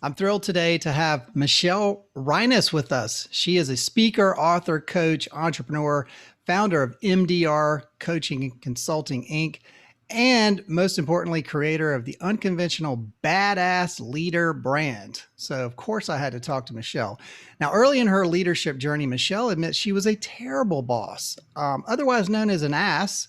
I'm thrilled today to have Michelle Reines with us. She is a speaker, author, coach, entrepreneur, founder of MDR Coaching Consulting, Inc., and most importantly, creator of the Unconventional Badass Leader brand. So, of course, I had to talk to Michelle. Now, early in her leadership journey, Michelle admits she was a terrible boss, otherwise known as an ass,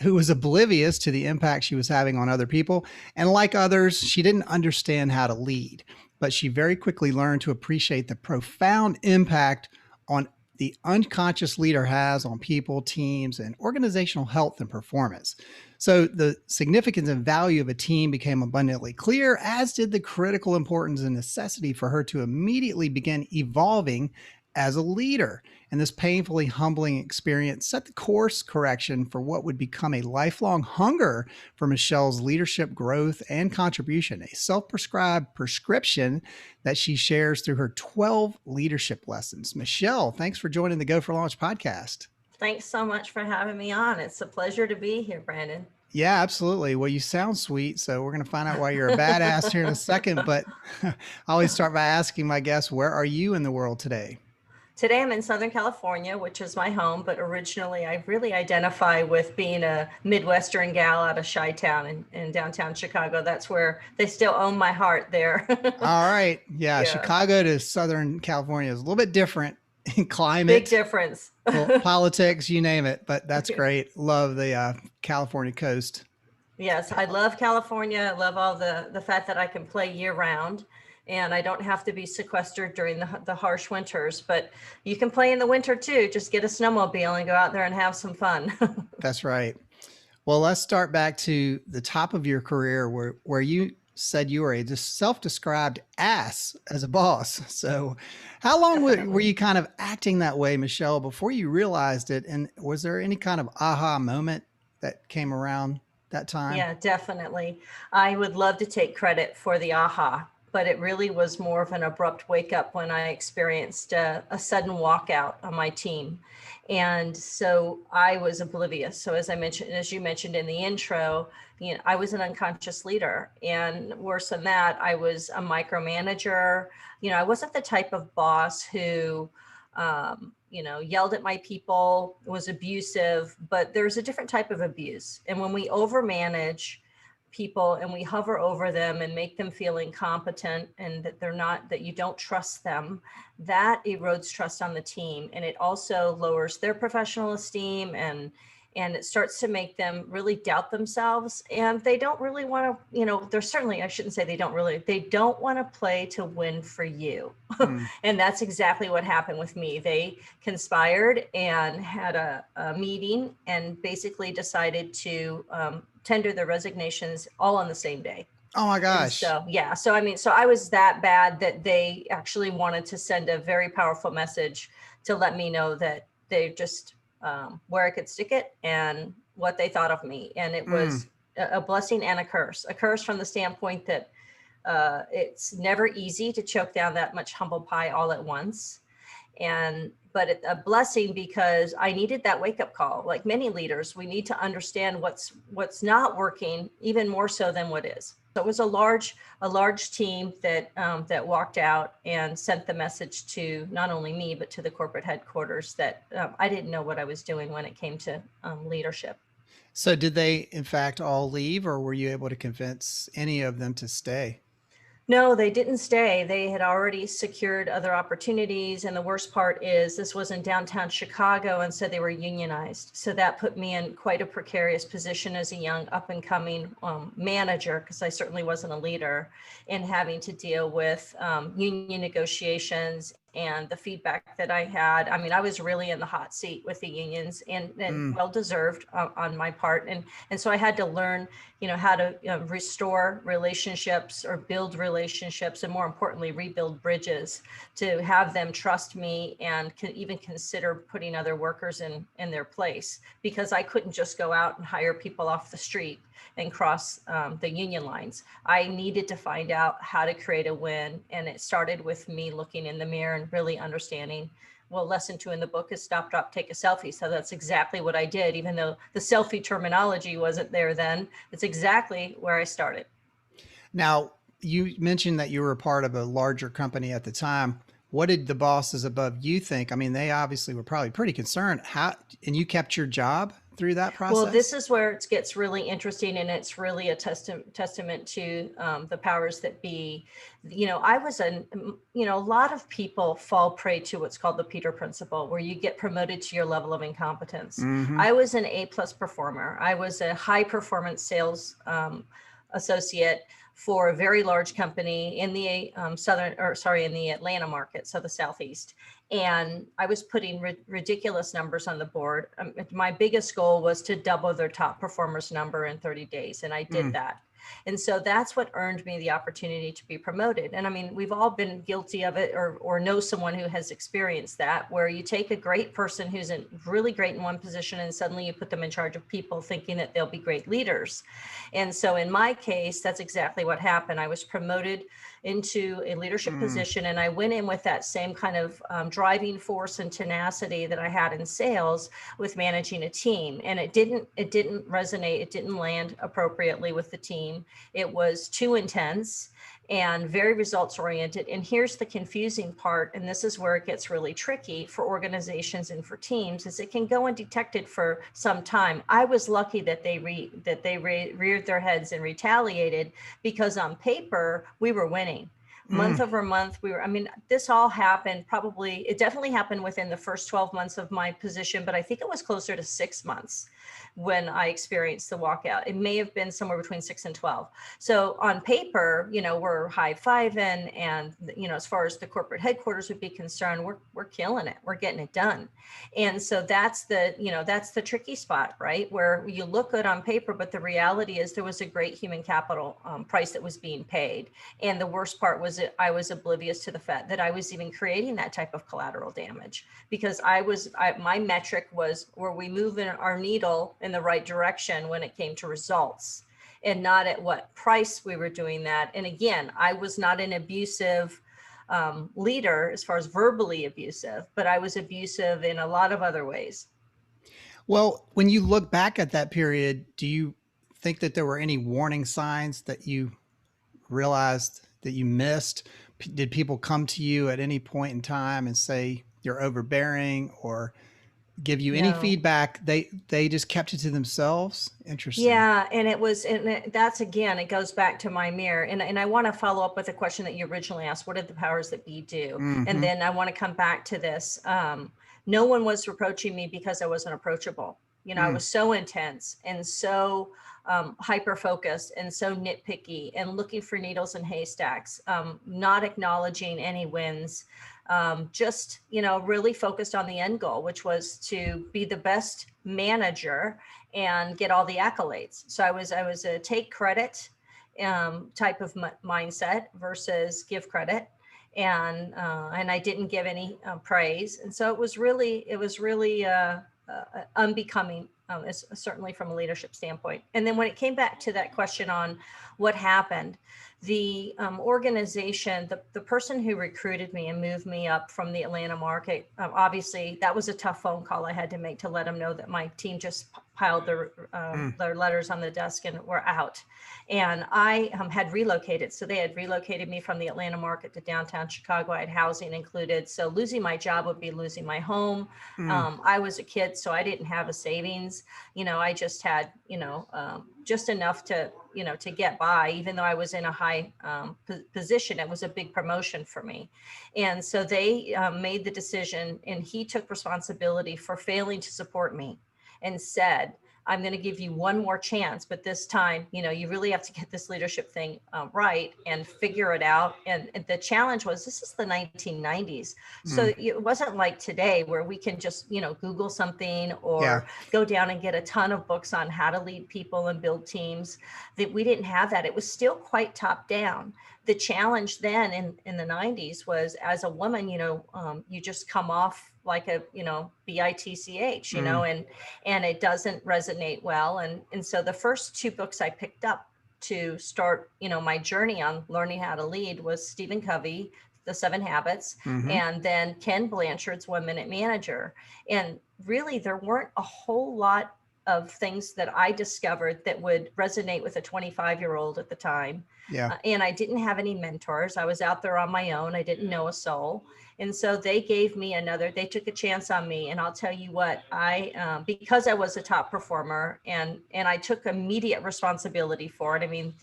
who was oblivious to the impact she was having on other people. And like others, she didn't understand how to lead, but she very quickly learned to appreciate the profound impact on the unconscious leader has on people, teams, and organizational health and performance. So the significance and value of a team became abundantly clear, as did the critical importance and necessity for her to immediately begin evolving as a leader. And this painfully humbling experience set the course correction for what would become a lifelong hunger for Michelle's leadership growth and contribution, a self-prescribed prescription that she shares through her 12 leadership lessons. Michelle, thanks for joining the Go for Launch podcast. Thanks so much for having me on. It's a pleasure to be here, Brandon. Yeah, absolutely. Well, you sound sweet, so we're going to find out why you're a badass here in a second. But I always start by asking my guests, where are you in the world today? Today I'm in Southern California, which is my home, but originally I really identify with being a Midwestern gal out of Chi-Town in downtown Chicago. That's where they still own my heart there. All right. Yeah, Yeah. Chicago to Southern California is a little bit different in Big climate, difference. politics, you name it. But that's great. Love the California coast. Yes, I love California. I love all the fact that I can play year round and I don't have to be sequestered during the harsh winters, but you can play in the winter too. Just get a snowmobile and go out there and have some fun. That's right. Well, let's start back to the top of your career where you said you were a just self-described ass as a boss. So how long were you kind of acting that way, Michelle, before you realized it? And was there any kind of aha moment that came around that time? Yeah, definitely. I would love to take credit for the aha, but it really was more of an abrupt wake up when I experienced a sudden walkout on my team. And so I was oblivious. So as you mentioned in the intro, I was an unconscious leader, and worse than that, I was a micromanager. I wasn't the type of boss who, yelled at my people, was abusive, but there's a different type of abuse. And when we overmanage people and we hover over them and make them feel incompetent and that you don't trust them, that erodes trust on the team. And it also lowers their professional esteem and it starts to make them really doubt themselves. And they don't really want to, I shouldn't say they don't want to play to win for you. And that's exactly what happened with me. They conspired and had a meeting and basically decided to tender their resignations all on the same day. Oh my gosh. And so I was that bad that they actually wanted to send a very powerful message to let me know that they just where I could stick it and what they thought of me. And it was a blessing and a curse from the standpoint that it's never easy to choke down that much humble pie all at once. But a blessing because I needed that wake up call. Like many leaders, we need to understand what's not working even more so than what is. So it was a large team that walked out and sent the message to not only me, but to the corporate headquarters that I didn't know what I was doing when it came to leadership. So did they in fact all leave, or were you able to convince any of them to stay? No, they didn't stay. They had already secured other opportunities. And the worst part is this was in downtown Chicago, and so they were unionized. So that put me in quite a precarious position as a young up and coming manager, because I certainly wasn't a leader, in having to deal with union negotiations and the feedback that I had. I mean, I was really in the hot seat with the unions and well-deserved on my part. And so I had to learn, how to restore relationships or build relationships, and more importantly, rebuild bridges to have them trust me and can even consider putting other workers in their place, because I couldn't just go out and hire people off the street and cross the union lines. I needed to find out how to create a win. And it started with me looking in the mirror and really understanding, well, lesson 2 in the book is stop, drop, take a selfie. So that's exactly what I did. Even though the selfie terminology wasn't there then, it's exactly where I started. Now, you mentioned that you were a part of a larger company at the time. What did the bosses above you think? I mean, they obviously were probably pretty concerned. How, and you kept your job through that Well, this process? is where it gets really interesting, and it's really a testament to the powers that be. I was a lot of people fall prey to what's called the Peter principle, where you get promoted to your level of incompetence. Mm-hmm. I was an A+ performer. I was a high performance sales associate for a very large company in the in the Atlanta market, so the Southeast. And I was putting ridiculous numbers on the board. My biggest goal was to double their top performers number in 30 days, and I did that. And so that's what earned me the opportunity to be promoted. And I mean, we've all been guilty of it, or know someone who has experienced that, where you take a great person who's really great in one position and suddenly you put them in charge of people thinking that they'll be great leaders. And so in my case, that's exactly what happened. I was promoted into a leadership position, and I went in with that same kind of driving force and tenacity that I had in sales with managing a team. And it didn't resonate. It didn't land appropriately with the team. It was too intense and very results oriented. And here's the confusing part, and this is where it gets really tricky for organizations and for teams, is it can go undetected for some time. I was lucky that they reared their heads and retaliated, because on paper we were winning. Month over month, this all happened it definitely happened within the first 12 months of my position, but I think it was closer to 6 months when I experienced the walkout. It may have been somewhere between 6 and 12. So on paper, we're high-fiving, and as far as the corporate headquarters would be concerned, we're killing it. We're getting it done. And so that's the tricky spot, right? Where you look good on paper, but the reality is there was a great human capital price that was being paid. And the worst part was that I was oblivious to the fact that I was even creating that type of collateral damage, because my metric was, were we moving our needle in the right direction when it came to results, and not at what price we were doing that. And again, I was not an abusive leader as far as verbally abusive, but I was abusive in a lot of other ways. Well, when you look back at that period, do you think that there were any warning signs that you realized that you missed? Did people come to you at any point in time and say you're overbearing, or give you any No. feedback? They just kept it to themselves. Interesting. Yeah, that's, again, it goes back to my mirror. And I want to follow up with a question that you originally asked: what did the powers that be do? And Mm-hmm. then I want to come back to this. No one was reproaching me because I wasn't approachable. I Mm. was so intense and so hyper focused and so nitpicky and looking for needles in haystacks, not acknowledging any wins, just, really focused on the end goal, which was to be the best manager and get all the accolades. So I was a take credit type of mindset versus give credit. And I didn't give any praise. And so it was really unbecoming, certainly from a leadership standpoint. And then when it came back to that question on what happened, the organization, the person who recruited me and moved me up from the Atlanta market, obviously that was a tough phone call I had to make to let them know that my team just piled their letters on the desk and were out. And I had relocated. So they had relocated me from the Atlanta market to downtown Chicago. I had housing included. So losing my job would be losing my home. Mm. I was a kid, so I didn't have a savings. I just had, just enough to get by, even though I was in a high position. It was a big promotion for me. And so they made the decision, and he took responsibility for failing to support me and said, I'm going to give you one more chance, but this time, you really have to get this leadership thing right and figure it out. And the challenge was, this is the 1990s. So Mm. it wasn't like today where we can just, Google something Yeah. or go down and get a ton of books on how to lead people and build teams. That we didn't have that. It was still quite top down. The challenge then in the 90s was, as a woman, you just come off like a, bitch, Mm. and it doesn't resonate well. And so the first two books I picked up to start, my journey on learning how to lead was Stephen Covey, The 7 Habits, Mm-hmm. and then Ken Blanchard's 1 Minute Manager. And really, there weren't a whole lot of things that I discovered that would resonate with a 25-year-old at the time. Yeah. And I didn't have any mentors. I was out there on my own. I didn't know a soul. And so they gave me they took a chance on me. And I'll tell you what, because I was a top performer and I took immediate responsibility for it. I mean,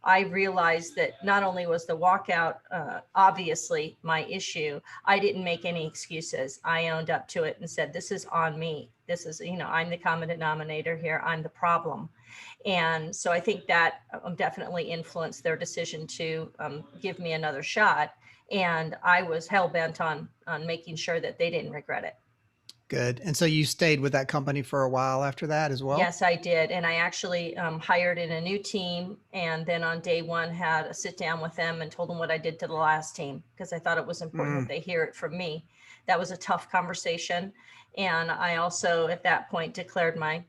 I realized that not only was the walkout obviously my issue, I didn't make any excuses. I owned up to it and said, this is on me. This is, I'm the common denominator here. I'm the problem. And so I think that definitely influenced their decision to give me another shot. And I was hell bent on making sure that they didn't regret it. Good. And so you stayed with that company for a while after that as well? Yes, I did. And I actually hired in a new team. And then on day one, had a sit down with them and told them what I did to the last team, because I thought it was important that they hear it from me. That was a tough conversation. And I also, at that point, declared my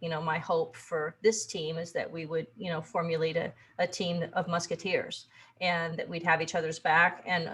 hope for this team is that we would, formulate a team of musketeers, and that we'd have each other's back. And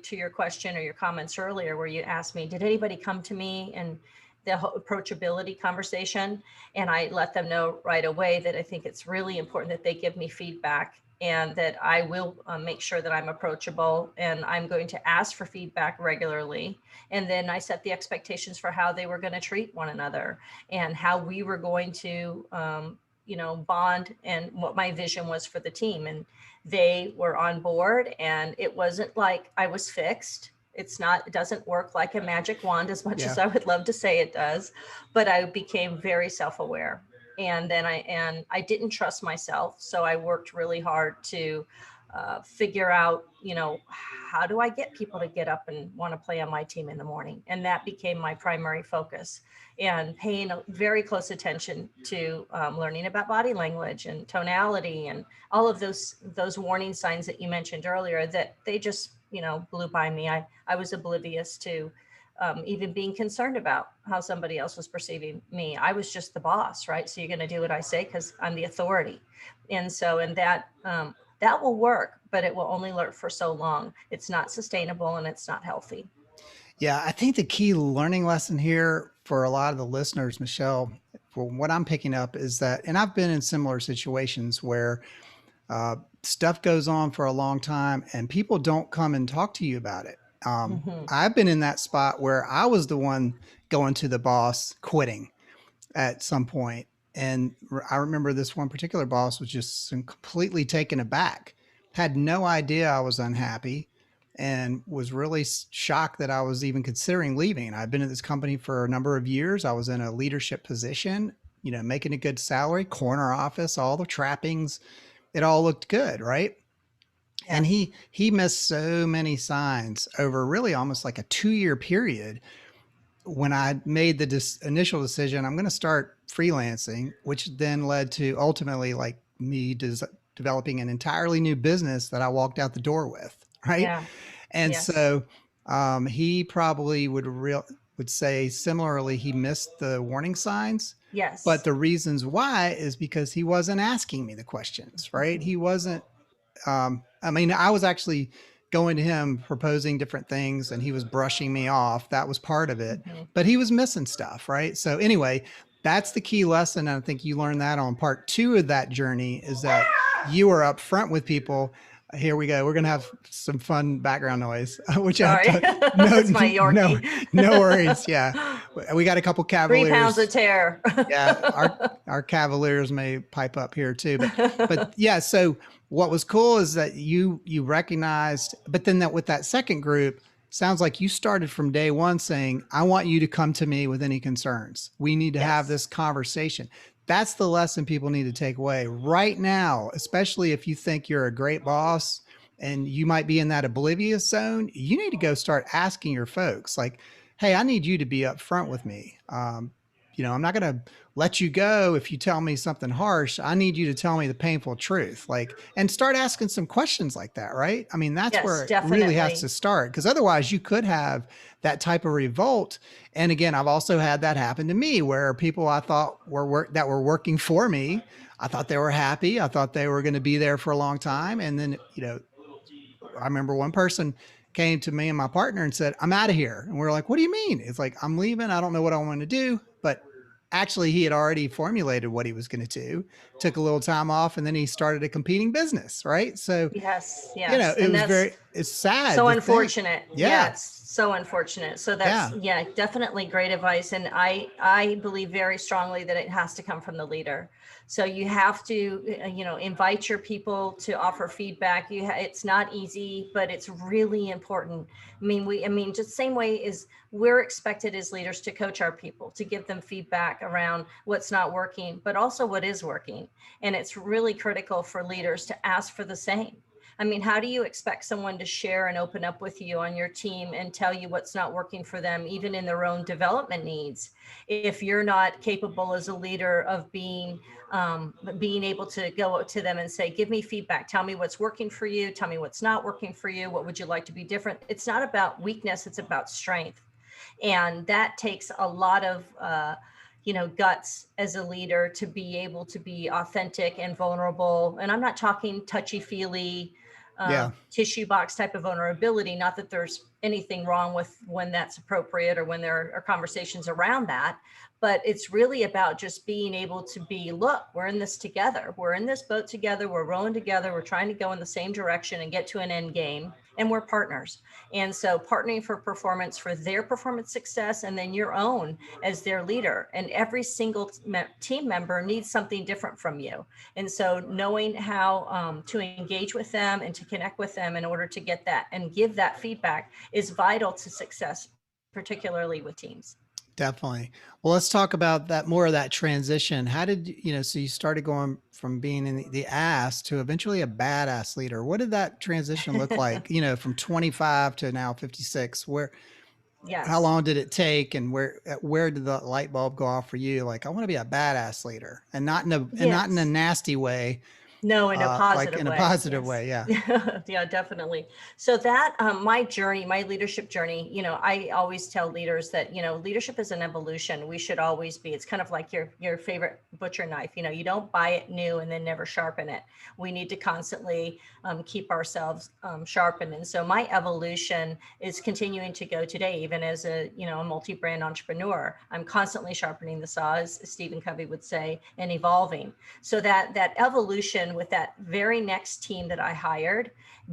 to your question or your comments earlier, where you asked me, did anybody come to me and the approachability conversation? And I let them know right away that I think it's really important that they give me feedback, and that I will make sure that I'm approachable, and I'm going to ask for feedback regularly. And then I set the expectations for how they were going to treat one another, and how we were going to, bond, and what my vision was for the team. And they were on board, and it wasn't like I was fixed. It doesn't work like a magic wand as much as I would love to say it does, but I became very self-aware. And then I didn't trust myself. So I worked really hard to figure out, how do I get people to get up and want to play on my team in the morning? And that became my primary focus, and paying very close attention to learning about body language and tonality and all of those warning signs that you mentioned earlier, that they just, blew by me. I was oblivious to even being concerned about how somebody else was perceiving me. I was just the boss, right? So you're going to do what I say because I'm the authority. And that will work, but it will only work for so long. It's not sustainable, and it's not healthy. Yeah, I think the key learning lesson here for a lot of the listeners, Michelle, for what I'm picking up is that, and I've been in similar situations where stuff goes on for a long time and people don't come and talk to you about it. I've been in that spot where I was the one going to the boss quitting at some point. And I remember this one particular boss was just completely taken aback, had no idea I was unhappy, and was really shocked that I was even considering leaving. I'd been at this company for a number of years. I was in a leadership position, making a good salary, corner office, all the trappings. It all looked good, right? Yeah. And he missed so many signs over really almost like a 2-year period. When I made the initial decision, I'm going to start freelancing, which then led to ultimately like me developing an entirely new business that I walked out the door with. Right. Yeah. And Yes. so he probably would say similarly, he missed the warning signs. Yes. But the reasons why is because he wasn't asking me the questions, right? He wasn't, I was actually going to him proposing different things and he was brushing me off. That was part of it, but he was missing stuff, right? So anyway, that's the key lesson. And I think you learned that on part 2 of that journey, is that you are upfront with people. Here we go. We're going to have some fun background noise, which Sorry. That's my Yorkie. No worries. Yeah. We got a couple Cavaliers. 3 pounds of tear. Yeah. Our Cavaliers may pipe up here too, but yeah. So what was cool is that you recognized, but then with that second group, sounds like you started from day one saying, I want you to come to me with any concerns. We need to have this conversation. That's the lesson people need to take away right now, especially if you think you're a great boss and you might be in that oblivious zone. You need to go start asking your folks like, hey, I need you to be upfront with me. I'm not going to let you go if you tell me something harsh. I need you to tell me the painful truth, and start asking some questions like that. Right. I mean, that's where it really has to start, because otherwise you could have that type of revolt. And again, I've also had that happen to me where people I thought were working for me, I thought they were happy. I thought they were going to be there for a long time. And then, I remember one person came to me and my partner and said, I'm out of here. And we're like, what do you mean? It's like, I'm leaving. I don't know what I want to do, but actually he had already formulated what he was going to do, took a little time off, and then he started a competing business, right? So, Yes, you know, yes. it And was that's it's sad so to think. unfortunate. Yeah, Yeah. it's so unfortunate. So that's, Yeah. yeah, definitely great advice. And I believe very strongly that it has to come from the leader. So you have to, invite your people to offer feedback. It's not easy, but it's really important. I mean, just the same way is we're expected as leaders to coach our people, to give them feedback around what's not working, but also what is working. And it's really critical for leaders to ask for the same. I mean, how do you expect someone to share and open up with you on your team and tell you what's not working for them, even in their own development needs, if you're not capable as a leader of being able to go to them and say, give me feedback, tell me what's working for you, tell me what's not working for you, what would you like to be different? It's not about weakness, it's about strength. And that takes a lot of guts as a leader to be able to be authentic and vulnerable. And I'm not talking touchy feely Yeah. tissue box type of vulnerability. Not that there's anything wrong with when that's appropriate or when there are conversations around that, but it's really about just being able to be, look, we're in this together, we're in this boat together, we're rowing together, we're trying to go in the same direction and get to an end game, and we're partners. And so partnering for performance, for their performance success, and then your own as their leader. And every single team member needs something different from you. And so knowing how to engage with them and to connect with them in order to get that and give that feedback is vital to success, particularly with teams. Definitely. Well, let's talk about that, more of that transition. How did so you started going from being in the ass to eventually a badass leader. What did that transition look like? From 25 to now 56. How Yes. long did it take, and where did the light bulb go off for you? Like, I want to be a badass leader, and not in a Yes. nasty way, No, in a like positive in a way. positive Yes. way. Yeah. Yeah, definitely. So that my journey, my leadership journey, I always tell leaders that, leadership is an evolution. We should always be, it's kind of like your favorite butcher knife. You don't buy it new and then never sharpen it. We need to constantly keep ourselves sharpened. And so my evolution is continuing to go today, even as a multi-brand entrepreneur. I'm constantly sharpening the saw, as Stephen Covey would say, and evolving. So that evolution with that very next team that I hired,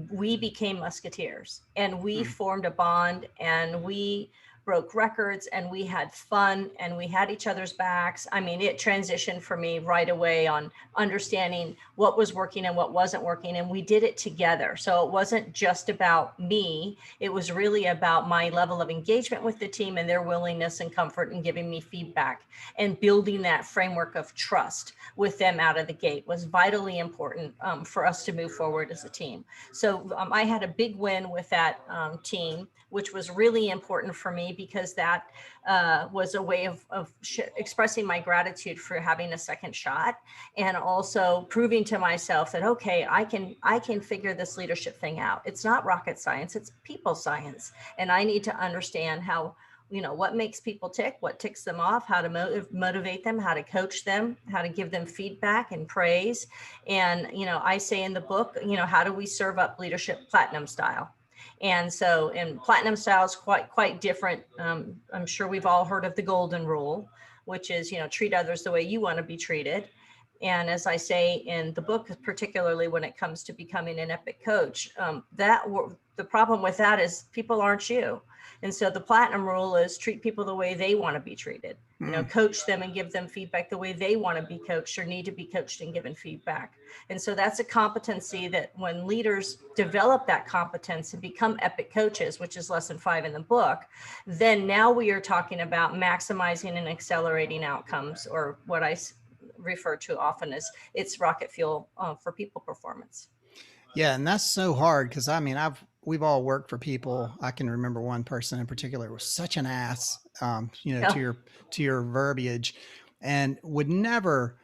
we became musketeers, and we Hmm. formed a bond, and we broke records, and we had fun, and we had each other's backs. I mean, it transitioned for me right away on understanding what was working and what wasn't working, and we did it together. So it wasn't just about me, it was really about my level of engagement with the team and their willingness and comfort in giving me feedback, and building that framework of trust with them out of the gate was vitally important for us to move forward as a team. So I had a big win with that team, which was really important for me, because that was a way of expressing my gratitude for having a second shot, and also proving to myself that, okay, I can figure this leadership thing out. It's not rocket science, it's people science. And I need to understand how, what makes people tick, what ticks them off, how to motivate them, how to coach them, how to give them feedback and praise. And, I say in the book, how do we serve up leadership platinum style? And so, in platinum style is quite different. I'm sure we've all heard of the golden rule, which is, treat others the way you want to be treated. And as I say in the book, particularly when it comes to becoming an epic coach, the problem with that is people aren't you. And so the platinum rule is treat people the way they want to be treated. Hmm. Coach them and give them feedback the way they want to be coached or need to be coached and given feedback. And so that's a competency that when leaders develop that competence and become epic coaches, which is lesson 5 in the book, then now we are talking about maximizing and accelerating outcomes, or what I refer to often as it's rocket fuel for people performance. Yeah, and that's so hard because I mean, we've all worked for people. I can remember one person in particular was such an ass, Yeah. to your verbiage, and would never,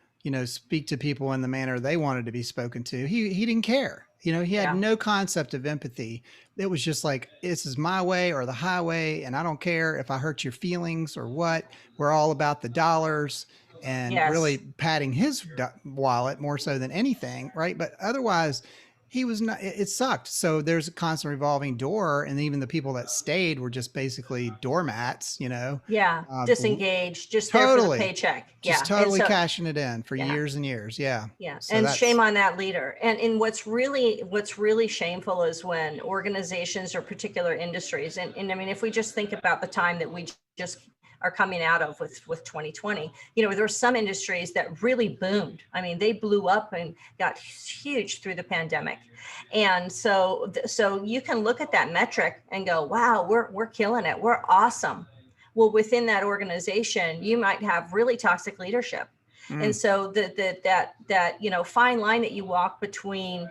speak to people in the manner they wanted to be spoken to. He didn't care. He had Yeah. no concept of empathy. It was just like, this is my way or the highway, and I don't care if I hurt your feelings or what. We're all about the dollars, and really Yes. patting his wallet more so than anything, right? But otherwise, He was not, it sucked. So there's a constant revolving door. And even the people that stayed were just basically doormats, you know, Yeah, uh, disengaged, just there for the totally, paycheck. just Yeah. And totally so, cashing it in for yeah. years and years. Yeah. Yeah, So and shame that's, on that leader. And what's really shameful is when organizations or particular industries, and I mean, if we just think about the time that we just are coming out of with 2020, there were some industries that really boomed. I mean, they blew up and got huge through the pandemic. And so you can look at that metric and go, wow, we're killing it. We're awesome. Well, within that organization, you might have really toxic leadership. And mm, so that fine line that you walk between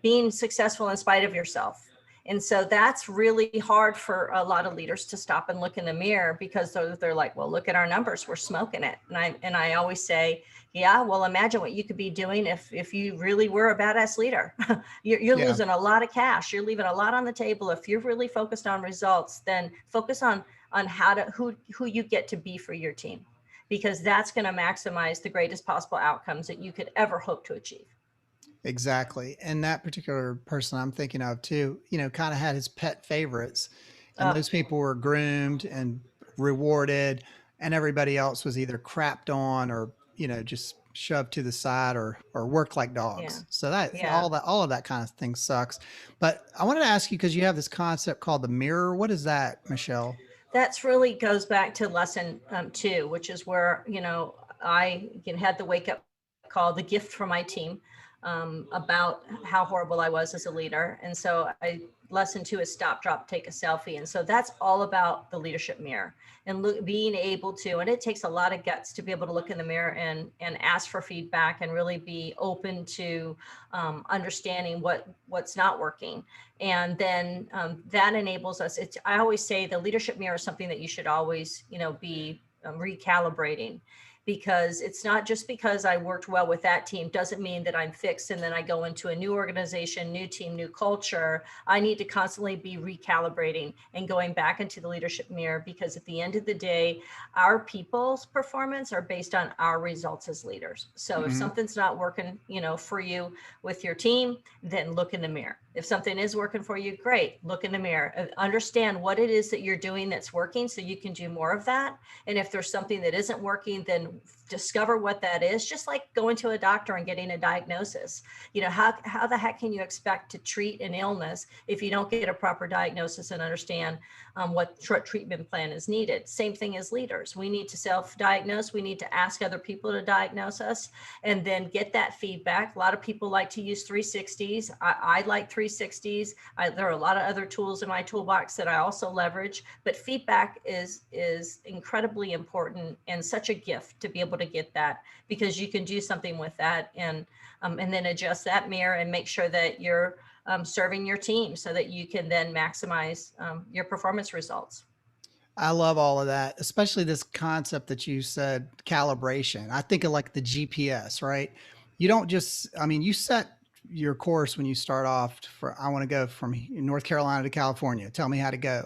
being successful in spite of yourself. And so that's really hard for a lot of leaders to stop and look in the mirror, because they're like, well, look at our numbers, we're smoking it. And I always say, yeah, well, imagine what you could be doing if you really were a badass leader. You're yeah, losing a lot of cash, you're leaving a lot on the table. If you're really focused on results, then focus on who you get to be for your team, because that's going to maximize the greatest possible outcomes that you could ever hope to achieve. exactly. And that particular person I'm thinking of too, you know, kind of had his pet favorites, and Uh, those people were groomed and rewarded, and everybody else was either crapped on or, you know, just shoved to the side or worked like yeah, dogs. So that yeah. all of that kind of thing sucks. But I wanted to ask you, because you have this concept called the mirror. What is that, Michelle? That's really goes back to lesson 2, which is where, I had the wake up call, the gift from my team, about how horrible I was as a leader. And so lesson 2 is stop, drop, take a selfie. And so that's all about the leadership mirror, and being able to, and it takes a lot of guts to be able to look in the mirror and ask for feedback, and really be open to understanding what's not working. And then that enables us. I always say the leadership mirror is something that you should always be recalibrating, because it's not just because I worked well with that team doesn't mean that I'm fixed, and then I go into a new organization, new team, new culture. I need to constantly be recalibrating and going back into the leadership mirror, because at the end of the day, our people's performance are based on our results as leaders. So if Hmm. something's not working for you with your team, then look in the mirror. If something is working for you, great, look in the mirror. Understand what it is that you're doing that's working, so you can do more of that. And if there's something that isn't working, then discover what that is. Just like going to a doctor and getting a diagnosis. How the heck can you expect to treat an illness if you don't get a proper diagnosis and understand what treatment plan is needed? Same thing as leaders. We need to self-diagnose. We need to ask other people to diagnose us, and then get that feedback. A lot of people like to use 360s. I like 360s. There are a lot of other tools in my toolbox that I also leverage, but feedback is incredibly important, and such a gift to be able to get that, because you can do something with that, and then adjust that mirror and make sure that you're serving your team, so that you can then maximize your performance results. I love all of that, especially this concept that you said, calibration. I think of like the GPS, right? You don't just, I mean, you set your course when you start off for, I want to go from North Carolina to California. Tell me how to go.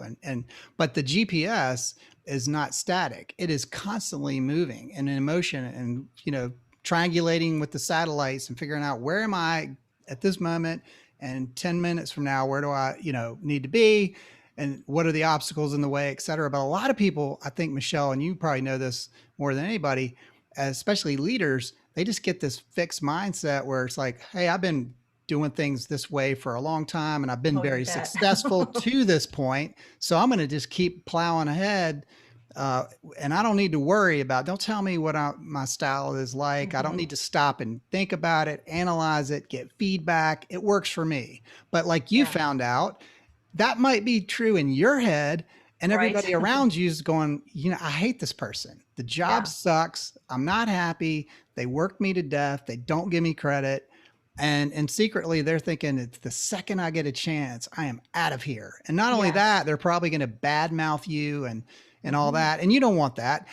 But the GPS is not static. It is constantly moving and in motion, and, you know, triangulating with the satellites and figuring out, where am I at this moment? And 10 minutes from now, where do I, you know, need to be? And what are the obstacles in the way, et cetera. But a lot of people, I think, Michelle, and you probably know this more than anybody, especially leaders, they just get this fixed mindset where it's like, hey, I've been doing things this way for a long time, and I've been Oh, you very bet. successful to this point. So I'm going to just keep plowing ahead. Uh, and I don't need to worry about, don't tell me what my style is like. I don't Mhm. need to stop and think about it, analyze it, get feedback. It works for me. But like you Yeah. found out, that might be true in your head, and Right. everybody around you is going, you know, I hate this person. The job Yeah. sucks. I'm not happy. They work me to death. They don't give me credit. And secretly they're thinking, it's the second I get a chance, I am out of here. And not only Yes. that, they're probably going to badmouth you and all Hmm. that. And you don't want that.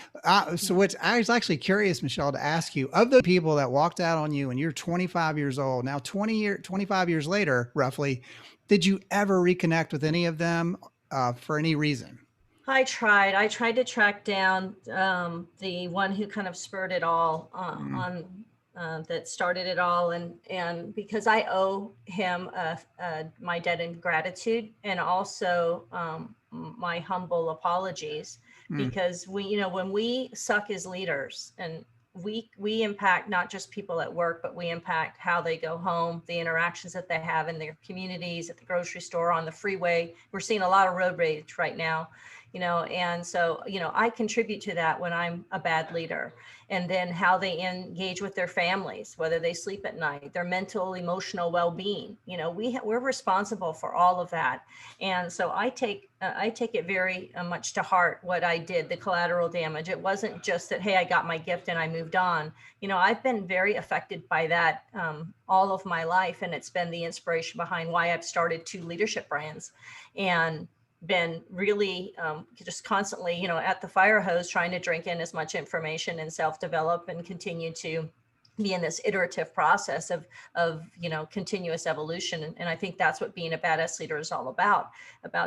So No. what's, I was actually curious, Michelle, to ask you, of the people that walked out on you and you're 25 years old, now 25 years later, roughly, did you ever reconnect with any of them for any reason? I tried to track down the one who kind of spurred it all Mm, on that started it all, and because I owe him my debt in gratitude, and also my humble apologies, Mm. because when we suck as leaders, and we impact not just people at work, but we impact how they go home, the interactions that they have in their communities, at the grocery store, on the freeway. We're seeing a lot of road rage right now, and so, I contribute to that when I'm a bad leader. And then how they engage with their families, whether they sleep at night, their mental, emotional well-being. We're responsible for all of that. And so I take it very much to heart what I did, the collateral damage. It wasn't just that, hey, I got my gift and I moved on. I've been very affected by that all of my life, and it's been the inspiration behind why I've started 2 leadership brands, and been really just constantly, at the fire hose, trying to drink in as much information and self-develop and continue to be in this iterative process of continuous evolution. And I think that's what being a badass leader is all about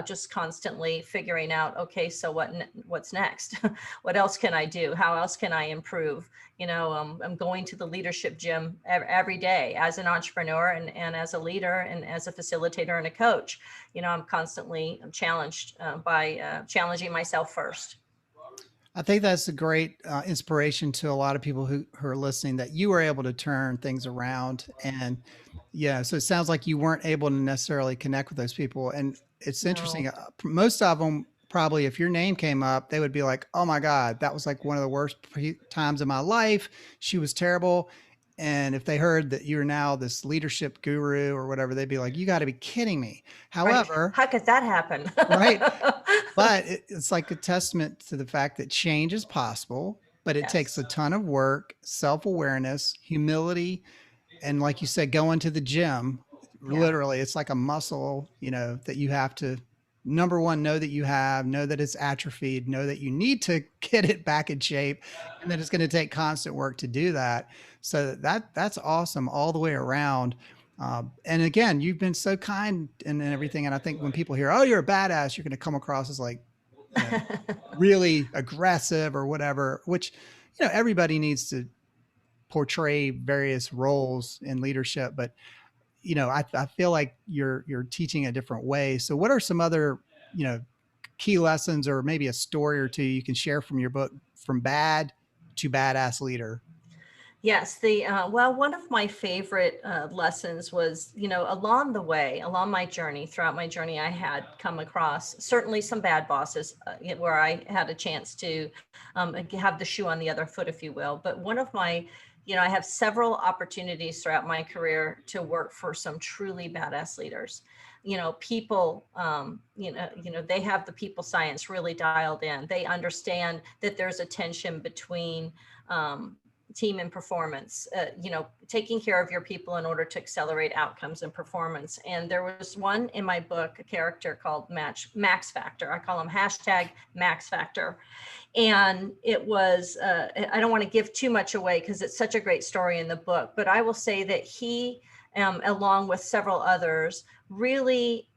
just constantly figuring out, okay, so what's next? What else can I do? How else can I improve? I'm going to the leadership gym every day as an entrepreneur, and as a leader, and as a facilitator and a coach. I'm constantly challenged by challenging myself first. I think that's a great inspiration to a lot of people who are listening, that you were able to turn things around. And yeah, so it sounds like you weren't able to necessarily connect with those people. And it's No. interesting. Most of them, probably, if your name came up, they would be like, oh my God, that was like one of the worst times of my life. She was terrible. And if they heard that you're now this leadership guru or whatever, they'd be like, you got to be kidding me. Right. However, How could that happen? right. But it's like a testament to the fact that change is possible, but it takes Yes. a ton of work, self-awareness, humility, and, like you said, going to the gym. Yeah. Literally, it's like a muscle, that you have to, number one, know that you have, know that it's atrophied, know that you need to get it back in shape, and that it's going to take constant work to do that. So that's awesome all the way around. And again, you've been so kind and everything. And I think when people hear, oh, you're a badass, you're going to come across as like, really aggressive or whatever, which, everybody needs to portray various roles in leadership. But, I feel like you're teaching a different way. So what are some other, key lessons, or maybe a story or two you can share from your book, From Bad to Badass Leader? Yes, one of my favorite lessons was, along my journey, throughout my journey, I had come across certainly some bad bosses where I had a chance to have the shoe on the other foot, if you will. But one of my, I have several opportunities throughout my career to work for some truly badass leaders. People, they have the people science really dialed in. They understand that there's a tension between team and performance, taking care of your people in order to accelerate outcomes and performance. And there was one in my book, a character called Max Factor. I call him #Max Factor. And it was, I don't want to give too much away because it's such a great story in the book, but I will say that he, along with several others, really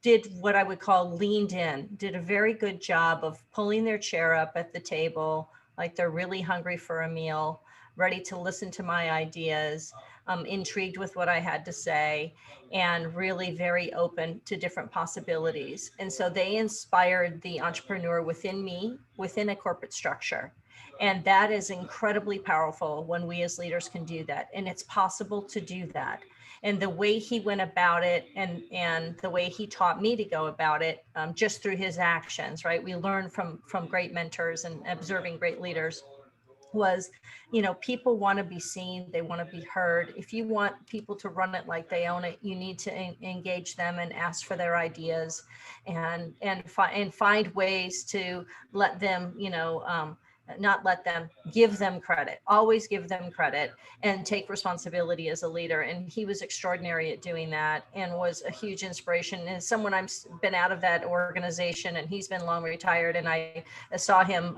did what I would call leaned in, did a very good job of pulling their chair up at the table, like they're really hungry for a meal, ready to listen to my ideas, intrigued with what I had to say, and really very open to different possibilities. And so they inspired the entrepreneur within me, within a corporate structure. And that is incredibly powerful when we as leaders can do that. And it's possible to do that. And the way he went about it, and the way he taught me to go about it, just through his actions, right? We learn from great mentors and observing great leaders, was, people want to be seen, they want to be heard. If you want people to run it like they own it, you need to engage them and ask for their ideas, and find ways to let them, not let them, give them credit, always give them credit, and take responsibility as a leader. And he was extraordinary at doing that, and was a huge inspiration. And someone, I've been out of that organization, and he's been long retired, and I saw him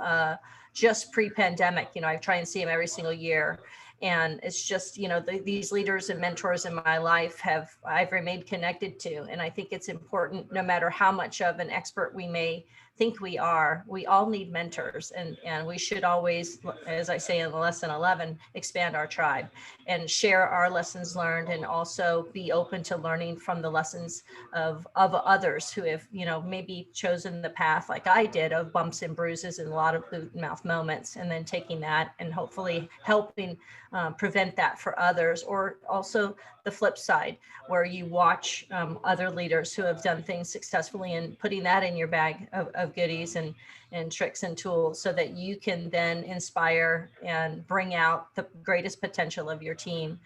just pre-pandemic. I try and see him every single year. And it's just, these leaders and mentors in my life I've remained connected to. And I think it's important, no matter how much of an expert we may think we are, we all need mentors. And we should always, as I say in lesson 11, expand our tribe and share our lessons learned, and also be open to learning from the lessons of others who have, maybe chosen the path like I did, of bumps and bruises and a lot of boot and mouth moments, and then taking that and hopefully helping prevent that for others. Or also the flip side, where you watch other leaders who have done things successfully, and putting that in your bag of goodies and tricks and tools, so that you can then inspire and bring out the greatest potential of your team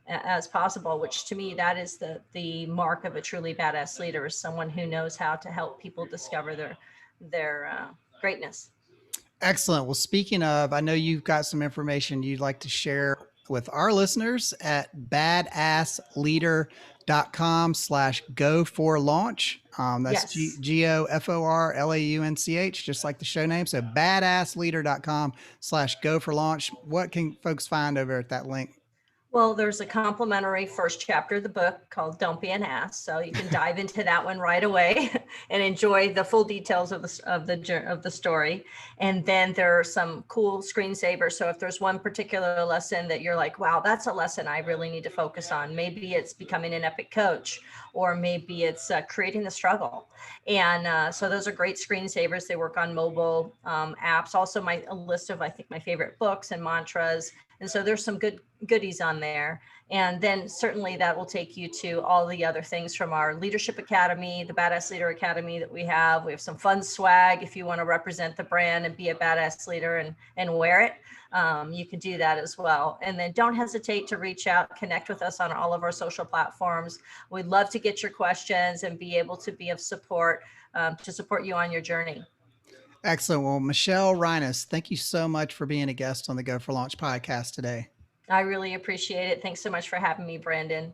as possible, which to me, that is the mark of a truly badass leader, is someone who knows how to help people discover their greatness. Excellent. Well, speaking of, I know you've got some information you'd like to share with our listeners at badassleader.com/go for launch. That's Yes. GOFORLAUNCH, just like the show name. So badassleader.com/go for launch. What can folks find over at that link? Well, there's a complimentary first chapter of the book called Don't Be an Ass. So you can dive into that one right away and enjoy the full details of the story. And then there are some cool screensavers. So if there's one particular lesson that you're like, wow, that's a lesson I really need to focus on. Maybe it's becoming an epic coach, or maybe it's creating the struggle. And so those are great screensavers. They work on mobile apps. Also, a list of, I think, my favorite books and mantras. And so there's some goodies on there. And then certainly that will take you to all the other things from our Leadership Academy, the Badass Leader Academy that we have. We have some fun swag if you want to represent the brand and be a badass leader and wear it. You can do that as well. And then don't hesitate to reach out, connect with us on all of our social platforms. We'd love to get your questions and be able to be of support to support you on your journey. Excellent. Well, Michelle Reines, thank you so much for being a guest on the Go for Launch podcast today. I really appreciate it. Thanks so much for having me, Brandon.